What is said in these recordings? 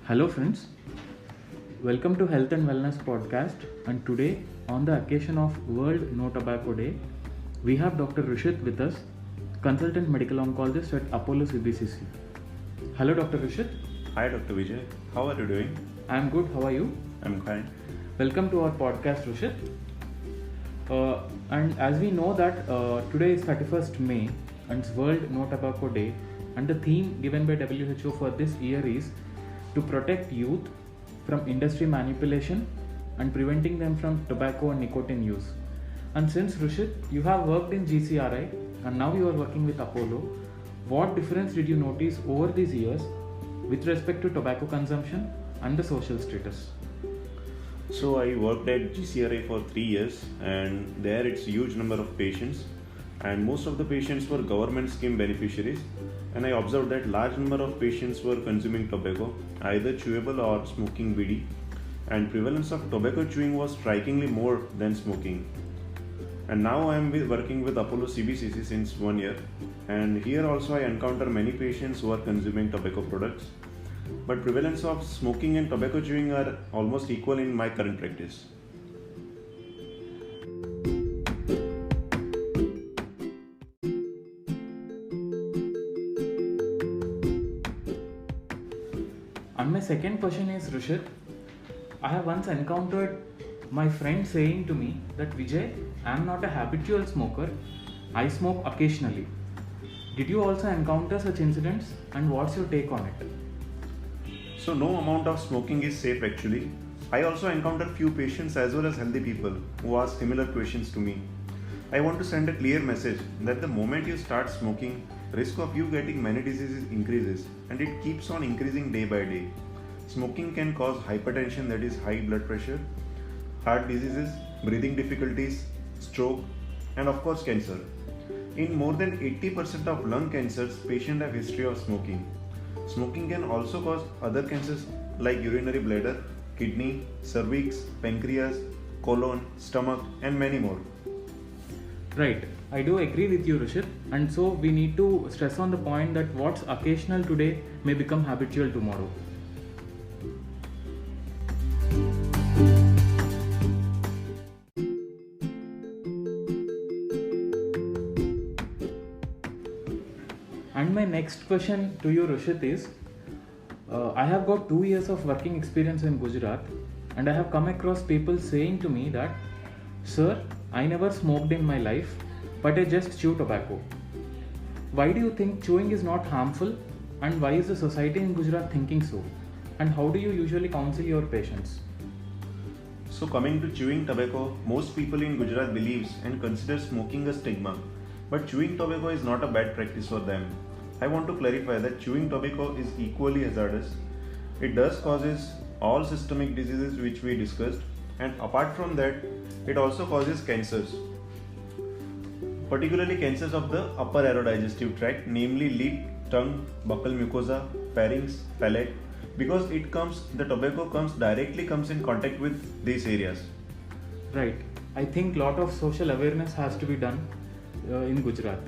Hello friends, welcome to Health and Wellness podcast, and today on the occasion of World No Tobacco Day, we have Dr. Rishit with us, consultant medical oncologist at Apollo CBCC. Hello Dr. Rishit. Hi Dr. Vijay, how are you doing? I am good, how are you? I'm fine. Welcome to our podcast Rishit. And as we know that today is 31st May and it's World No Tobacco Day, and the theme given by WHO for this year is to protect youth from industry manipulation and preventing them from tobacco and nicotine use. And since Rishit, you have worked in GCRI and now you are working with Apollo, what difference did you notice over these years with respect to tobacco consumption and the social status? So I worked at GCRI for 3 years, and there it's huge number of patients, and most of the patients were government scheme beneficiaries, and I observed that large number of patients were consuming tobacco, either chewable or smoking BD, and prevalence of tobacco chewing was strikingly more than smoking. And now I am working with Apollo CBCC since 1 year, and here also I encounter many patients who are consuming tobacco products, but prevalence of smoking and tobacco chewing are almost equal in my current practice. And my second question is, Rishit, I have once encountered my friend saying to me that Vijay, I am not a habitual smoker, I smoke occasionally. Did you also encounter such incidents, and what's your take on it? So no amount of smoking is safe actually. I also encounter few patients as well as healthy people who ask similar questions to me. I want to send a clear message that the moment you start smoking, risk of you getting many diseases increases, and it keeps on increasing day by day. Smoking can cause hypertension, that is high blood pressure, heart diseases, breathing difficulties, stroke, and of course cancer. In more than 80% of lung cancers, patients have history of smoking. Smoking can also cause other cancers like urinary bladder, kidney, cervix, pancreas, colon, stomach, and many more. Right, I do agree with you, Rishit, and so we need to stress on the point that what's occasional today may become habitual tomorrow. And my next question to you, Rishit, is I have got 2 years of working experience in Gujarat, and I have come across people saying to me that, Sir, I never smoked in my life, but I just chew tobacco. Why do you think chewing is not harmful, and why is the society in Gujarat thinking so? And how do you usually counsel your patients? So coming to chewing tobacco, most people in Gujarat believes and consider smoking a stigma, but chewing tobacco is not a bad practice for them. I want to clarify that chewing tobacco is equally hazardous. It does causes all systemic diseases which we discussed, and apart from that, it also causes cancers, particularly cancers of the upper aerodigestive tract, namely lip, tongue, buccal mucosa, pharynx, palate, because the tobacco directly comes in contact with these areas. Right. I think lot of social awareness has to be done in Gujarat.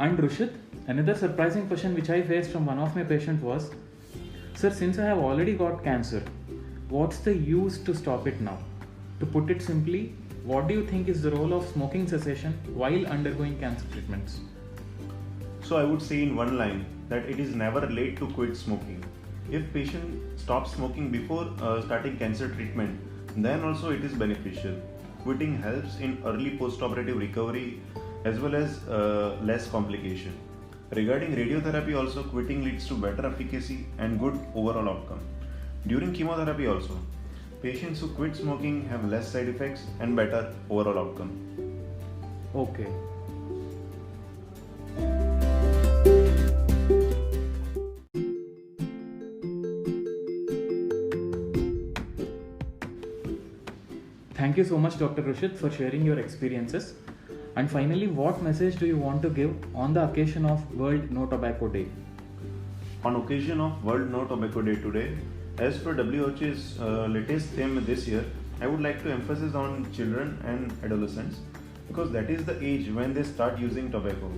And Rishit, another surprising question which I faced from one of my patients was, Sir, since I have already got cancer, what's the use to stop it now? To put it simply, what do you think is the role of smoking cessation while undergoing cancer treatments? So I would say in one line that it is never late to quit smoking. If patient stops smoking before starting cancer treatment, then also it is beneficial. Quitting helps in early post-operative recovery as well as less complication. Regarding radiotherapy also, quitting leads to better efficacy and good overall outcome. During chemotherapy also, patients who quit smoking have less side effects and better overall outcome. Okay. Thank you so much, Dr. Rishit, for sharing your experiences. And finally, what message do you want to give on the occasion of World No Tobacco Day? On occasion of World No Tobacco Day today, As per WHO's latest theme this year, I would like to emphasize on children and adolescents because that is the age when they start using tobacco.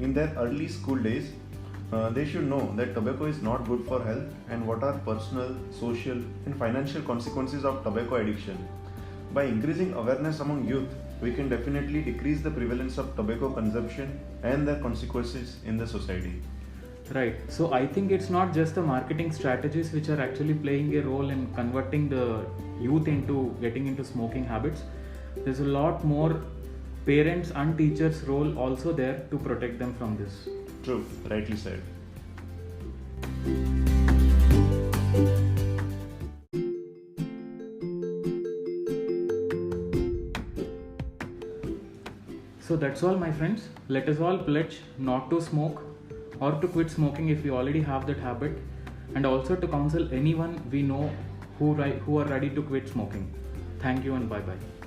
In their early school days, they should know that tobacco is not good for health and what are personal, social, and financial consequences of tobacco addiction. By increasing awareness among youth, we can definitely decrease the prevalence of tobacco consumption and their consequences in the society. Right. So I think it's not just the marketing strategies which are actually playing a role in converting the youth into getting into smoking habits. There's a lot more parents and teachers' role also there to protect them from this. True, rightly said. So that's all, my friends. Let us all pledge not to smoke or to quit smoking if we already have that habit, and also to counsel anyone we know who are ready to quit smoking. Thank you and bye bye.